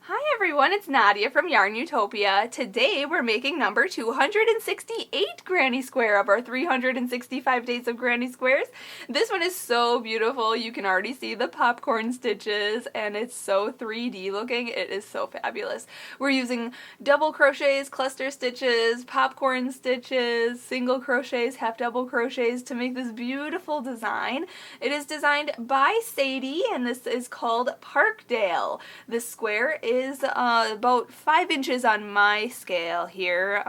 Hi everyone, it's Nadia from YARNutopia. Today we're making number 268 Granny Square of our 365 Days of Granny Squares. This one is so beautiful. You can already see the popcorn stitches and it's so 3D looking. It is so fabulous. We're using double crochets, cluster stitches, popcorn stitches, single crochets, half double crochets to make this beautiful design. It is designed by Sadie and this is called Parkdale. This square is about 5 inches on my scale here.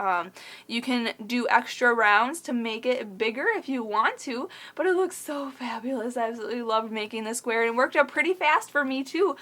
You can do extra rounds to make it bigger if you want to, but it looks so fabulous. I absolutely loved making this square and it worked out pretty fast for me too.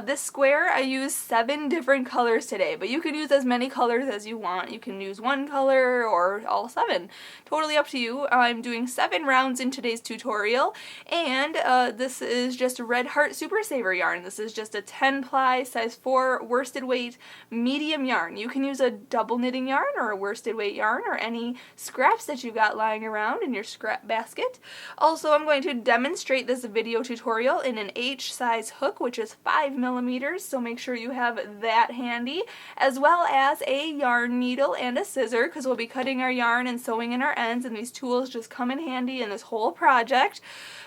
This square I used 7 different colors today, but you can use as many colors as you want. You can use one color or all 7. Totally up to you. I'm doing 7 rounds in today's tutorial, and this is just Red Heart Super Saver yarn. This is just a 10 ply size 4 worsted weight medium yarn. You can use a double knitting yarn or a worsted weight yarn or any scraps that you got lying around in your scrap basket. Also, I'm going to demonstrate this video tutorial in an H size hook, which is 5 millimeters, so make sure you have that handy, as well as a yarn needle and a scissor, because we'll be cutting our yarn and sewing in our ends, and these tools just come in handy in this whole project.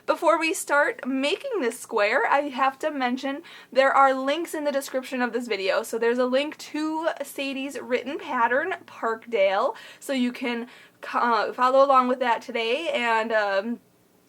Before we start making this square, I have to mention there are links in the description of this video. So there's a link to Sadie's written pattern, Parkdale, so you can follow along with that today and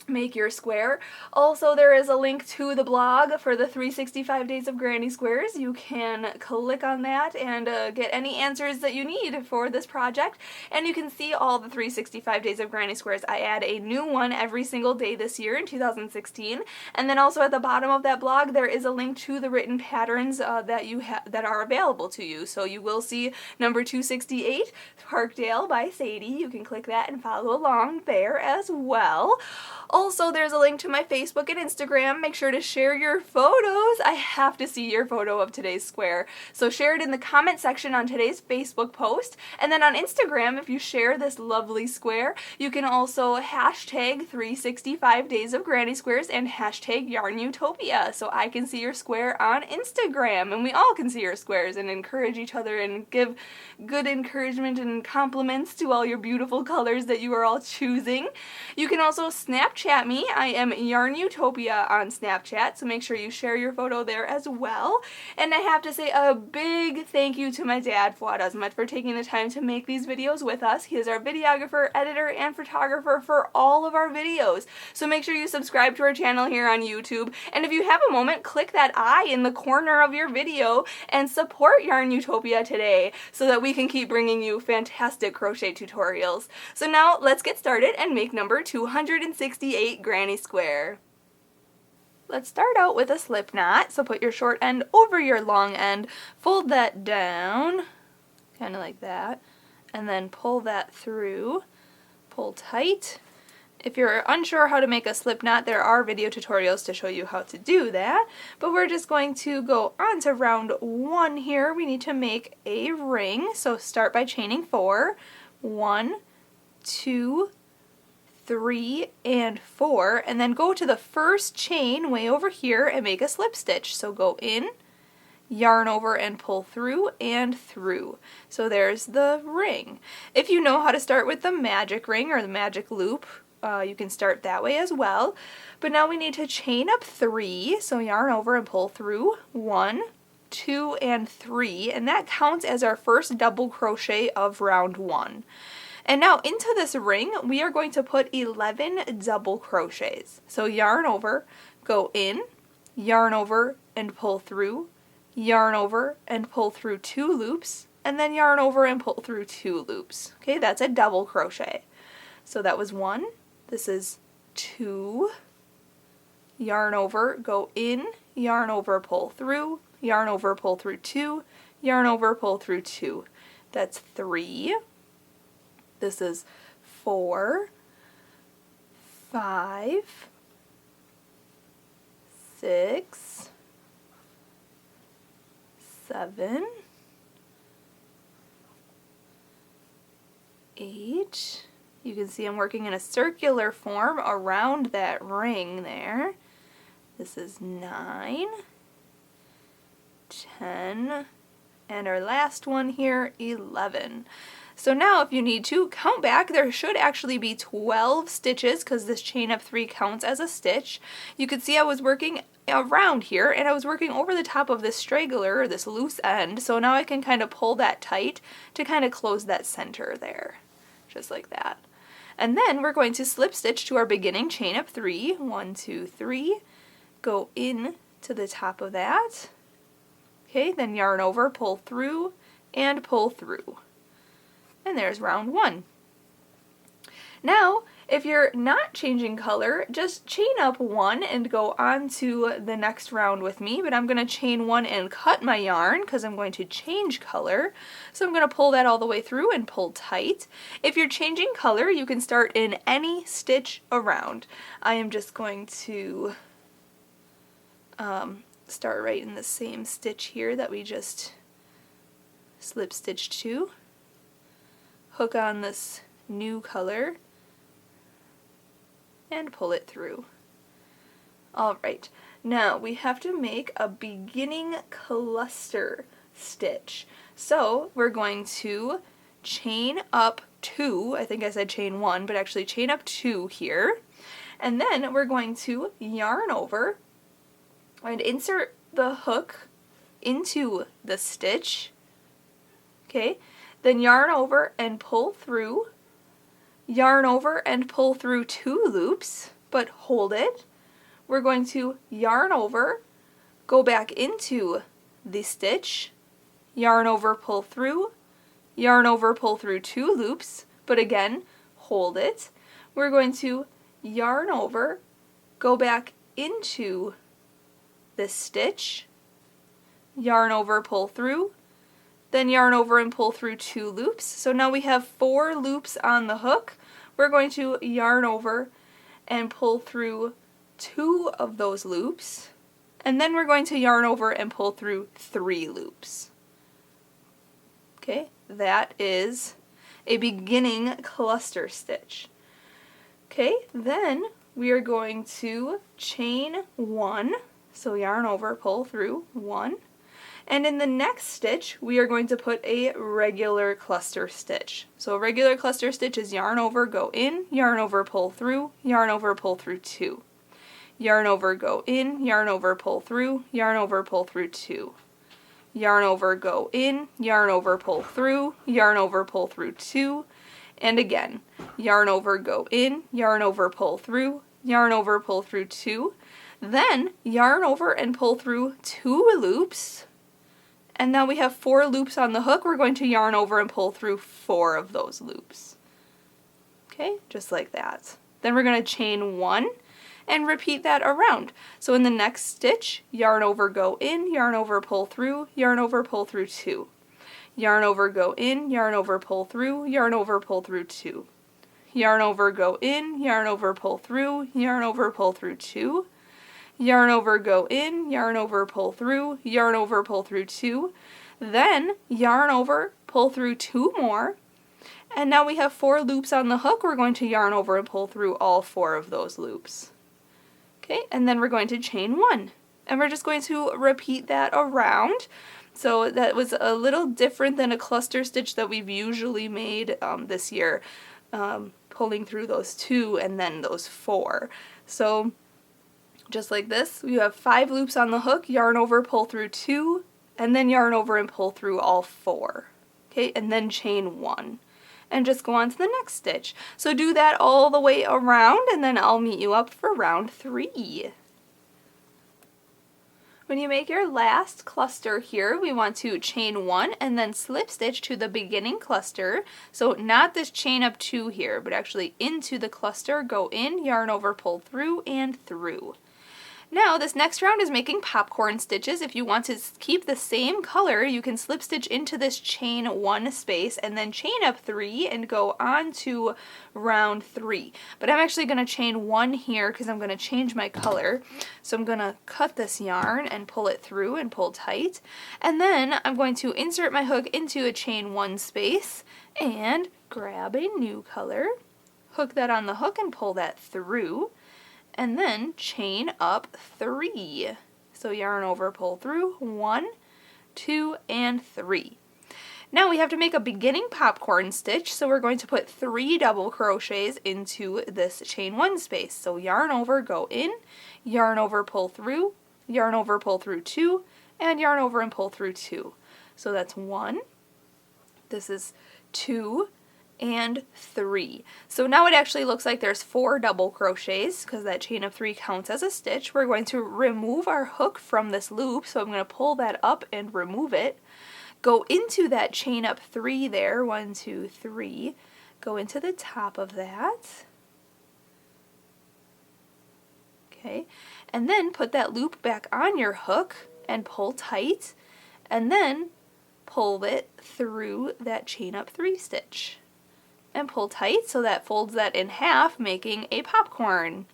make your square. Also, there is a link to the blog for the 365 Days of Granny Squares. You can click on that and get any answers that you need for this project. And you can see all the 365 Days of Granny Squares. I add a new one every single day this year in 2016. And then also at the bottom of that blog, there is a link to the written patterns that are available to you. So you will see number 268, Parkdale by Sadie. You can click that and follow along there as well. Also, there's a link to my Facebook and Instagram. Make sure to share your photos. I have to see your photo of today's square. So share it in the comment section on today's Facebook post. And then on Instagram, if you share this lovely square, you can also hashtag 365 Days of Granny Squares and hashtag YARNutopia, so I can see your square on Instagram. And we all can see your squares and encourage each other and give good encouragement and compliments to all your beautiful colors that you are all choosing. You can also Snapchat me. I am YARNutopia on Snapchat, so make sure you share your photo there as well. And I have to say a big thank you to my dad, Fuad, Azmat, for taking the time to make these videos with us. He is our videographer, editor, and photographer for all of our videos. So make sure you subscribe to our channel here on YouTube. And if you have a moment, click that I in the corner of your video and support YARNutopia today so that we can keep bringing you fantastic crochet tutorials. So now let's get started and make number 268 Granny Square. Let's start out with a slip knot. So put your short end over your long end, fold that down, kind of like that, and then pull that through. Pull tight. If you're unsure how to make a slip knot, there are video tutorials to show you how to do that, but we're just going to go on to round 1 here. We need to make a ring, so start by chaining 4. 1, 2, 3, and 4, and then go to the first chain way over here and make a slip stitch. So go in, yarn over and pull through and through. So there's the ring. If you know how to start with the magic ring or the magic loop, you can start that way as well. But now we need to chain up 3, so yarn over and pull through 1, 2, and 3, and that counts as our first double crochet of round 1. And now into this ring, we are going to put 11 double crochets. So yarn over, go in, yarn over and pull through, yarn over and pull through 2 loops, and then yarn over and pull through 2 loops. Okay, that's a double crochet. So that was 1, this is 2, yarn over, go in, yarn over, pull through, yarn over, pull through 2, yarn over, pull through 2. That's 3. This is 4, 5, 6, 7, 8. You can see I'm working in a circular form around that ring there. This is 9, 10, and our last one here, 11. So now if you need to count back, there should actually be 12 stitches because this chain up 3 counts as a stitch. You could see I was working around here and I was working over the top of this straggler, or this loose end, so now I can kind of pull that tight to kind of close that center there, just like that. And then we're going to slip stitch to our beginning chain up 3, 1, 2, 3, go in to the top of that, okay, then yarn over, pull through, and pull through. And there's round 1. Now, if you're not changing color, just chain up 1 and go on to the next round with me, but I'm going to chain 1 and cut my yarn because I'm going to change color. So I'm going to pull that all the way through and pull tight. If you're changing color, you can start in any stitch around. I am just going to start right in the same stitch here that we just slip stitched to. Hook on this new color and pull it through. Alright, now we have to make a beginning cluster stitch. So we're going to chain up 2, I think I said chain 1, but actually chain up 2 here, and then we're going to yarn over and insert the hook into the stitch, okay, then yarn over and pull through, yarn over and pull through 2 loops, but hold it. We're going to yarn over, go back into the stitch, yarn over, pull through, yarn over, pull through 2 loops, but again, hold it. We're going to yarn over, go back into this stitch, yarn over, pull through, then yarn over and pull through 2 loops. So now we have 4 loops on the hook. We're going to yarn over and pull through 2 of those loops, and then we're going to yarn over and pull through 3 loops. Okay, that is a beginning cluster stitch. Okay, then we are going to chain 1, so yarn over, pull through 1, and in the next stitch we are going to put a regular cluster stitch. So a regular cluster stitch is yarn over, go in, yarn over, pull through, yarn over, pull through 2. Yarn over, go in, yarn over, pull through, yarn over, pull through 2. Yarn over, go in, yarn over, pull through, yarn over, pull through 2. And again, yarn over, go in, yarn over, pull through, yarn over, pull through 2. Then yarn over and pull through 2 loops. And now we have 4 loops on the hook. We're going to yarn over and pull through 4 of those loops. Okay, just like that. Then we're going to chain 1 and repeat that around. So in the next stitch, yarn over, go in, yarn over, pull through, yarn over, pull through 2. Yarn over, go in, yarn over, pull through, yarn over, pull through 2. Yarn over, go in, yarn over, pull through, yarn over, pull through 2. Yarn over, go in, yarn over, pull through, yarn over, pull through 2. Then yarn over, pull through 2 more. And now we have 4 loops on the hook. We're going to yarn over and pull through all 4 of those loops. Okay, and then we're going to chain 1. And we're just going to repeat that around. So that was a little different than a cluster stitch that we've usually made this year, pulling through those 2 and then those 4. So just like this, you have 5 loops on the hook, yarn over, pull through 2, and then yarn over and pull through all 4. Okay, and then chain 1. And just go on to the next stitch. So do that all the way around, and then I'll meet you up for round 3. When you make your last cluster here, we want to chain 1 and then slip stitch to the beginning cluster. So not this chain up 2 here, but actually into the cluster, go in, yarn over, pull through, and through. Now this next round is making popcorn stitches. If you want to keep the same color, you can slip stitch into this chain 1 space and then chain up 3 and go on to round 3. But I'm actually going to chain 1 here because I'm going to change my color. So I'm going to cut this yarn and pull it through and pull tight. And then I'm going to insert my hook into a chain 1 space and grab a new color, hook that on the hook and pull that through. And then chain up 3. So yarn over, pull through 1, 2, and 3. Now we have to make a beginning popcorn stitch, so we're going to put 3 double crochets into this chain 1 space. So yarn over, go in, yarn over, pull through, yarn over, pull through 2, and yarn over and pull through 2. So that's 1, this is 2, and 3. So now it actually looks like there's 4 double crochets because that chain of 3 counts as a stitch. We're going to remove our hook from this loop, so I'm going to pull that up and remove it. Go into that chain up 3 there, 1, 2, 3. Go into the top of that. Okay, and then put that loop back on your hook and pull tight, and then pull it through that chain up 3 stitch. And pull tight so that folds that in half, making a popcorn.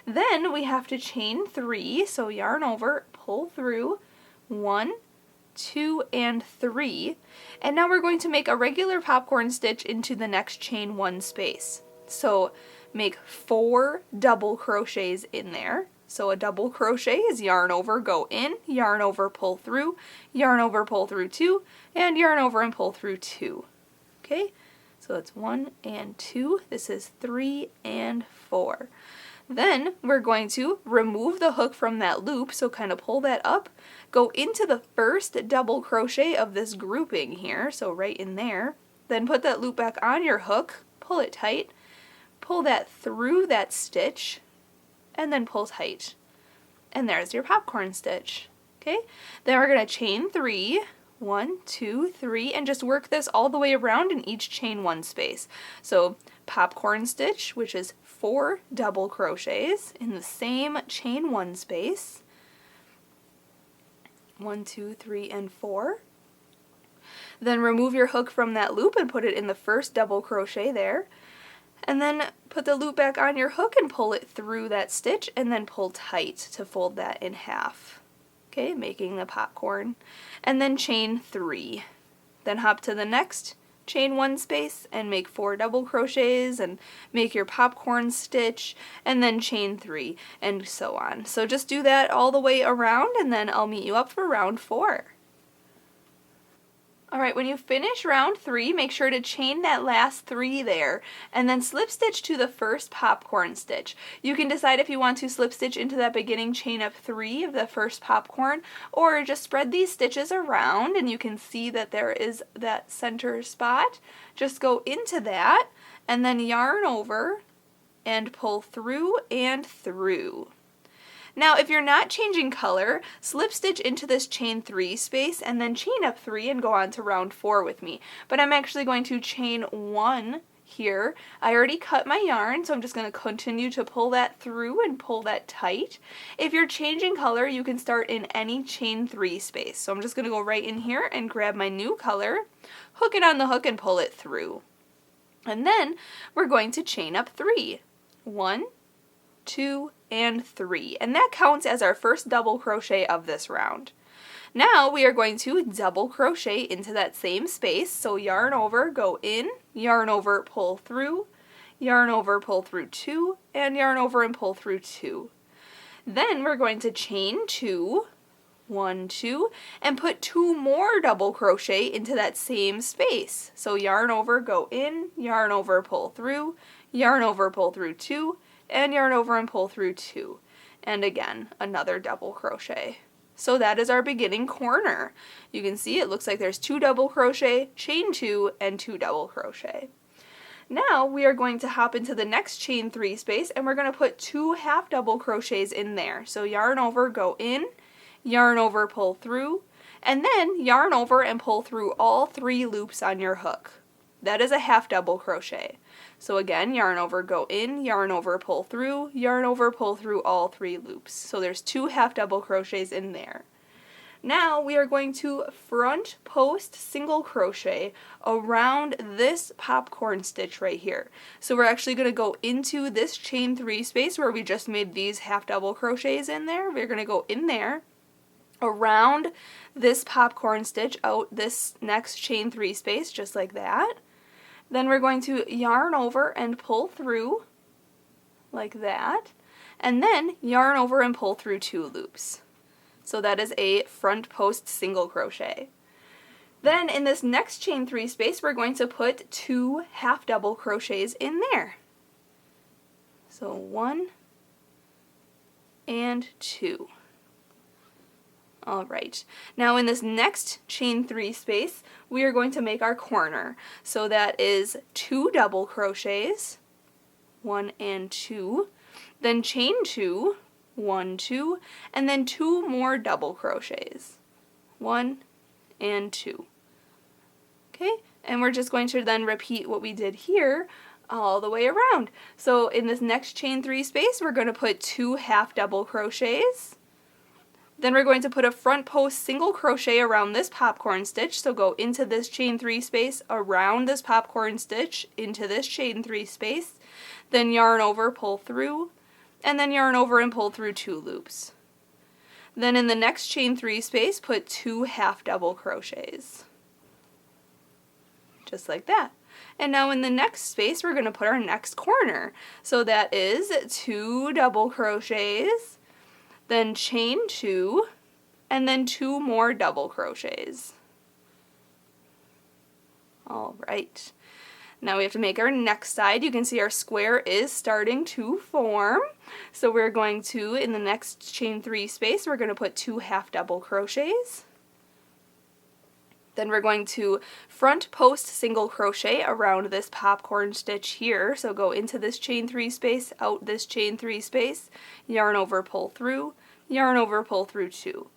Then we have to chain 3, so yarn over, pull through, 1, 2, and 3. And now we're going to make a regular popcorn stitch into the next chain 1 space. So make 4 double crochets in there. So a double crochet is yarn over, go in, yarn over, pull through, yarn over, pull through 2, and yarn over and pull through 2. Okay? So it's 1 and 2, this is 3 and 4. Then we're going to remove the hook from that loop, so kind of pull that up, go into the first double crochet of this grouping here, so right in there, then put that loop back on your hook, pull it tight, pull that through that stitch, and then pull tight. And there's your popcorn stitch. Okay, then we're going to chain 3, 1, 2, 3, and just work this all the way around in each chain 1 space. So popcorn stitch, which is 4 double crochets in the same chain 1 space. 1, 2, 3, and 4. Then remove your hook from that loop and put it in the first double crochet there. And then put the loop back on your hook and pull it through that stitch, and then pull tight to fold that in half. Okay, making the popcorn. And then chain 3. Then hop to the next chain 1 space and make 4 double crochets and make your popcorn stitch, and then chain 3, and so on. So just do that all the way around, and then I'll meet you up for round 4. Alright, when you finish round 3, make sure to chain that last 3 there, and then slip stitch to the first popcorn stitch. You can decide if you want to slip stitch into that beginning chain of 3 of the first popcorn, or just spread these stitches around, and you can see that there is that center spot. Just go into that, and then yarn over, and pull through and through. Now, if you're not changing color, slip stitch into this chain 3 space and then chain up 3 and go on to round 4 with me. But I'm actually going to chain 1 here. I already cut my yarn, so I'm just going to continue to pull that through and pull that tight. If you're changing color, you can start in any chain 3 space. So I'm just going to go right in here and grab my new color, hook it on the hook, and pull it through. And then we're going to chain up 3. 1, 2, and 3, and that counts as our first double crochet of this round. Now we are going to double crochet into that same space, so yarn over, go in, yarn over, pull through, yarn over, pull through 2, and yarn over and pull through 2. Then we're going to chain 2, 1, 2, and put 2 more double crochet into that same space. So yarn over, go in, yarn over, pull through, yarn over, pull through 2, and yarn over and pull through 2. And again, another double crochet. So that is our beginning corner. You can see it looks like there's 2 double crochet, chain 2, and 2 double crochet. Now we are going to hop into the next chain 3 space, and we're going to put 2 half double crochets in there. So yarn over, go in, yarn over, pull through, and then yarn over and pull through all 3 loops on your hook. That is a half double crochet. So again, yarn over, go in, yarn over, pull through, yarn over, pull through all 3 loops. So there's 2 half double crochets in there. Now we are going to front post single crochet around this popcorn stitch right here. So we're actually going to go into this chain 3 space where we just made these half double crochets in there. We're going to go in there, around this popcorn stitch, out this next chain 3 space, just like that. Then we're going to yarn over and pull through, like that, and then yarn over and pull through 2 loops. So that is a front post single crochet. Then in this next chain 3 space, we're going to put 2 half double crochets in there. So 1 and 2. Alright, now in this next chain 3 space, we are going to make our corner. So that is 2 double crochets, 1 and 2, then chain 2, 1, 2, and then 2 more double crochets, 1 and 2. Okay, and we're just going to then repeat what we did here all the way around. So in this next chain 3 space, we're going to put 2 half double crochets. Then we're going to put a front post single crochet around this popcorn stitch. So go into this chain 3 space, around this popcorn stitch, into this chain 3 space, then yarn over, pull through, and then yarn over and pull through 2 loops. Then in the next chain 3 space, put 2 half double crochets. Just like that. And now in the next space, we're going to put our next corner. So that is 2 double crochets, then chain 2, and then 2 more double crochets. Alright. Now we have to make our next side. You can see our square is starting to form. So we're going to, in the next chain 3 space, we're going to put 2 half double crochets. Then we're going to front post single crochet around this popcorn stitch here. So go into this chain 3 space, out this chain 3 space, yarn over, pull through, yarn over, pull through 2.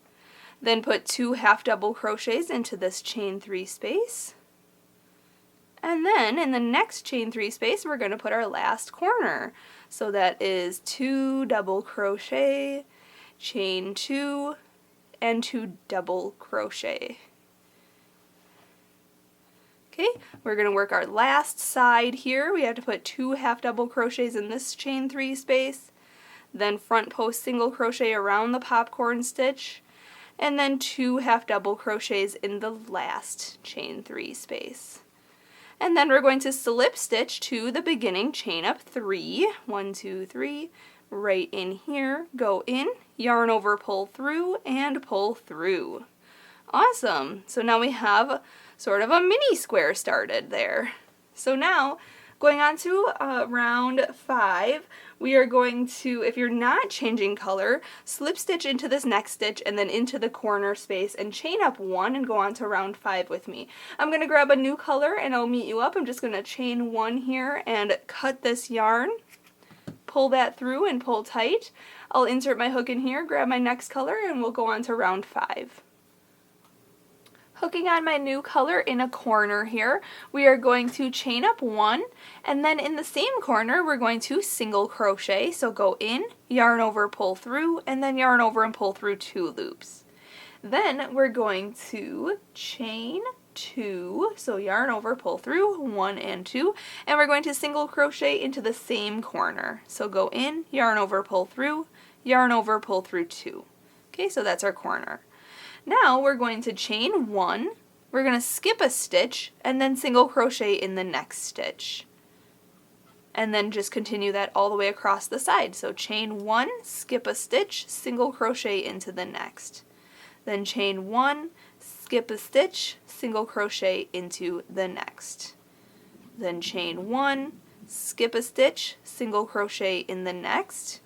Then put 2 half double crochets into this chain 3 space. And then in the next chain 3 space, we're going to put our last corner. So that is 2 double crochet, chain 2, and 2 double crochet. Okay, we're going to work our last side here. We have to put 2 half double crochets in this chain 3 space, then front post single crochet around the popcorn stitch, and then 2 half double crochets in the last chain 3 space. And then we're going to slip stitch to the beginning chain up 3, 1, 2, 3, right in here, go in, yarn over, pull through, and pull through. Awesome! So now we have sort of a mini square started there. So now, going on to round 5, we are going to, if you're not changing color, slip stitch into this next stitch and then into the corner space and chain up 1 and go on to round 5 with me. I'm going to grab a new color and I'll meet you up. I'm just going to chain 1 here and cut this yarn, pull that through and pull tight. I'll insert my hook in here, grab my next color, and we'll go on to round 5. Hooking on my new color in a corner here, we are going to chain up 1, and then in the same corner we're going to single crochet. So go in, yarn over, pull through, and then yarn over and pull through 2 loops. Then we're going to chain 2, so yarn over, pull through, 1 and 2, and we're going to single crochet into the same corner. So go in, yarn over, pull through, yarn over, pull through 2. Okay, so that's our corner. Now we're going to chain 1, we're going to skip a stitch, and then single crochet in the next stitch. And then just continue that all the way across the side. So chain 1, skip a stitch, single crochet into the next. Then chain 1, skip a stitch, single crochet into the next. Then chain 1, skip a stitch, single crochet in the next.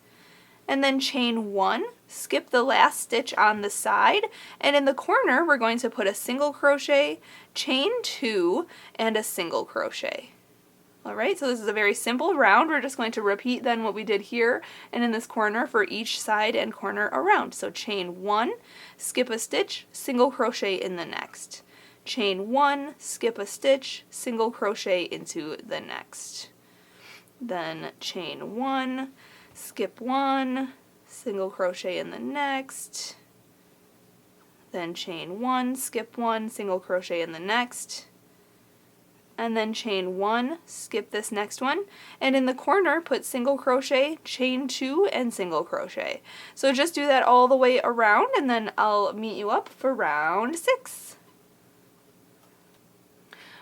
And then chain 1, skip the last stitch on the side, and in the corner we're going to put a single crochet, chain 2, and a single crochet. Alright, so this is a very simple round. We're just going to repeat then what we did here and in this corner for each side and corner around. So chain 1, skip a stitch, single crochet in the next. Chain 1, skip a stitch, single crochet into the next. Then chain 1, skip 1, single crochet in the next, then chain 1, skip 1, single crochet in the next, and then chain 1, skip this next one, and in the corner put single crochet, chain 2, and single crochet. So just do that all the way around, and then I'll meet you up for round 6.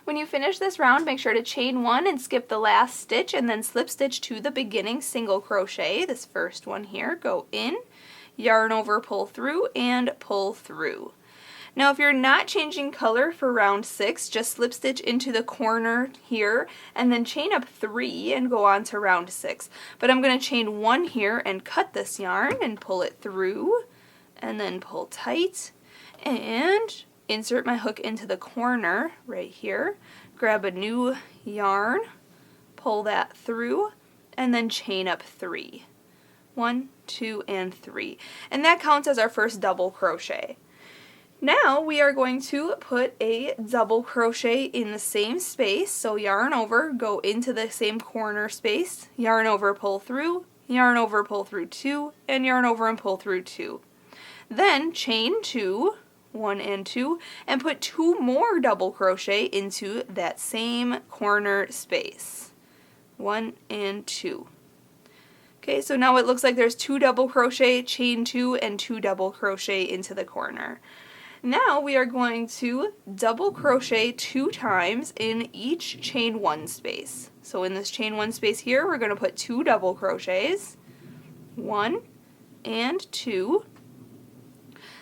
When you finish this round, make sure to chain 1 and skip the last stitch and then slip stitch to the beginning single crochet, this first one here. Go in, yarn over, pull through, and pull through. Now if you're not changing color for round 6, just slip stitch into the corner here and then chain up 3 and go on to round 6. But I'm going to chain 1 here and cut this yarn and pull it through and then pull tight and insert my hook into the corner right here. Grab a new yarn, pull that through, and then chain up 3. 1, 2, and 3. And that counts as our first double crochet. Now we are going to put a double crochet in the same space, so yarn over, go into the same corner space, yarn over, pull through, yarn over, pull through 2, and yarn over and pull through 2. Then chain 2, 1 and 2, and put 2 more double crochet into that same corner space. 1 and 2. Okay, so now it looks like there's 2 double crochet, chain 2, and 2 double crochet into the corner. Now we are going to double crochet 2 times in each chain 1 space. So in this chain 1 space here, we're going to put 2 double crochets, 1 and 2.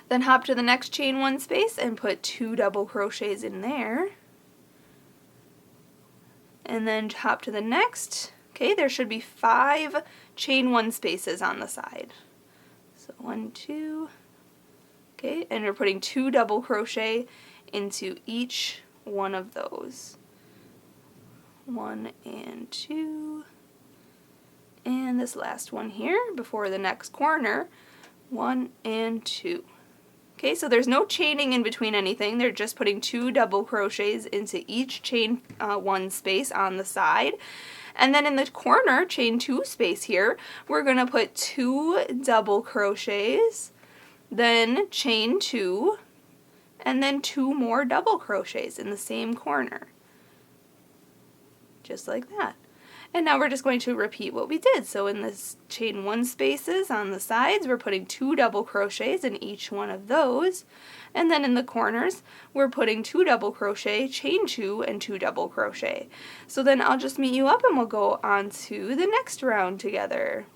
Then hop to the next chain 1 space and put 2 double crochets in there. And then hop to the next. Okay, there should be 5 chain 1 spaces on the side. So 1, 2. Okay, and we're putting 2 double crochet into each one of those. 1 and 2. And this last one here before the next corner, 1 and 2. Okay, so there's no chaining in between anything. They're just putting 2 double crochets into each chain 1 space on the side. And then in the corner, chain 2 space here, we're going to put 2 double crochets, then chain 2, and then 2 more double crochets in the same corner. Just like that. And now we're just going to repeat what we did. So in this chain 1 spaces on the sides, we're putting 2 double crochets in each one of those. And then in the corners, we're putting 2 double crochet, chain 2, and 2 double crochet. So then I'll just meet you up and we'll go on to the next round together.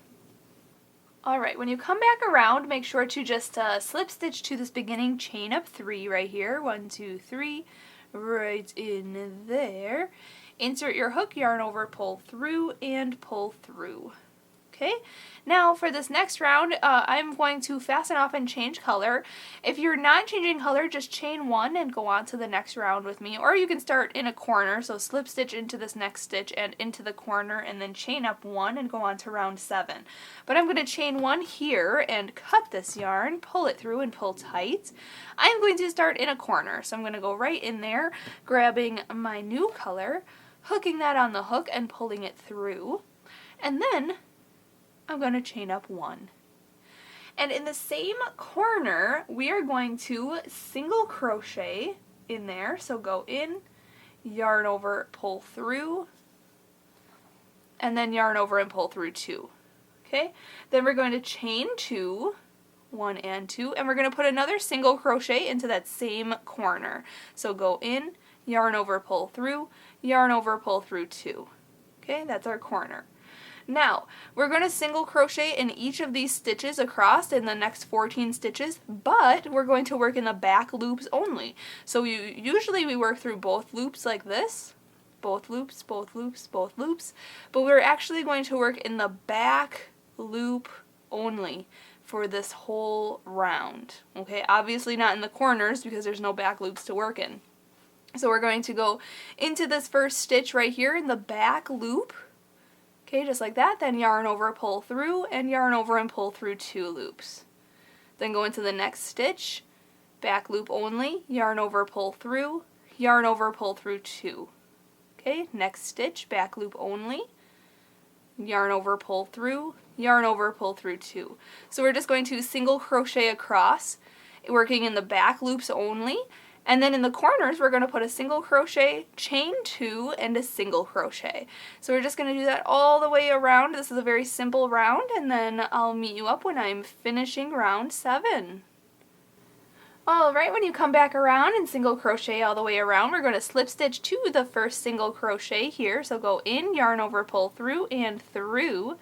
Alright, when you come back around, make sure to just slip stitch to this beginning chain up 3 right here. 1, 2, 3, right in there. Insert your hook, yarn over, pull through, and pull through. Okay, now for this next round, I'm going to fasten off and change color. If you're not changing color, just chain 1 and go on to the next round with me. Or you can start in a corner, so slip stitch into this next stitch and into the corner, and then chain up 1 and go on to round 7. But I'm going to chain 1 here and cut this yarn, pull it through and pull tight. I'm going to start in a corner, so I'm going to go right in there, grabbing my new color, hooking that on the hook and pulling it through. And then I'm going to chain up 1. And in the same corner, we are going to single crochet in there. So go in, yarn over, pull through, and then yarn over and pull through 2. Okay? Then we're going to chain 2, 1 and 2, and we're going to put another single crochet into that same corner. So go in, yarn over, pull through, yarn over, pull through 2. Okay? That's our corner. Now, we're going to single crochet in each of these stitches across in the next 14 stitches, but we're going to work in the back loops only. So usually we work through both loops like this, both loops, both loops, both loops, but we're actually going to work in the back loop only for this whole round. Okay, obviously not in the corners because there's no back loops to work in. So we're going to go into this first stitch right here in the back loop. Okay, just like that, then yarn over, pull through, and yarn over and pull through 2 loops. Then go into the next stitch, back loop only, yarn over, pull through, yarn over, pull through 2. Okay, next stitch, back loop only, yarn over, pull through, yarn over, pull through 2. So we're just going to single crochet across, working in the back loops only. And then in the corners, we're going to put a single crochet, chain 2, and a single crochet. So we're just going to do that all the way around. This is a very simple round, and then I'll meet you up when I'm finishing round 7. Alright, when you come back around and single crochet all the way around, we're going to slip stitch to the first single crochet here. So go in, yarn over, pull through, and through.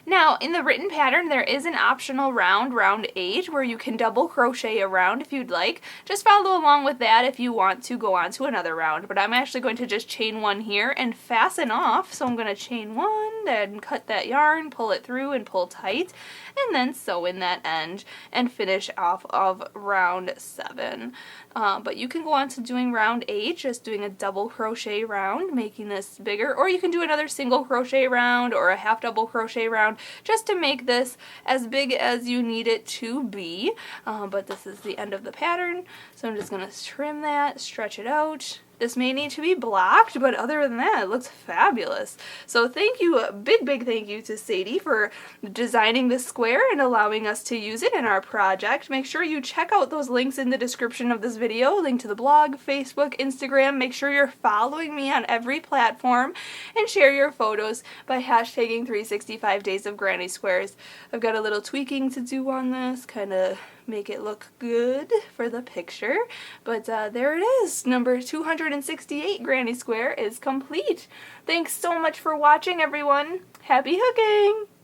Now, in the written pattern, there is an optional round, round 8, where you can double crochet around if you'd like. Just follow along with that if you want to go on to another round, but I'm actually going to just chain 1 here and fasten off. So I'm going to chain 1, then cut that yarn, pull it through and pull tight, and then sew in that end and finish off of round 7. But you can go on to doing round 8, just doing a double crochet round, making this bigger, or you can do another single crochet round or a half double crochet round just to make this as big as you need it to be. But this is the end of the pattern, so I'm just going to trim that, stretch it out. This may need to be blocked, but other than that, it looks fabulous. So thank you, a big thank you to Sadie for designing this square and allowing us to use it in our project. Make sure you check out those links in the description of this video, link to the blog, Facebook, Instagram. Make sure you're following me on every platform and share your photos by hashtagging 365 days of granny squares. I've got a little tweaking to do on this, kind of make it look good for the picture, but there it is. Number 268 granny square is complete. Thanks so much for watching, everyone. Happy hooking!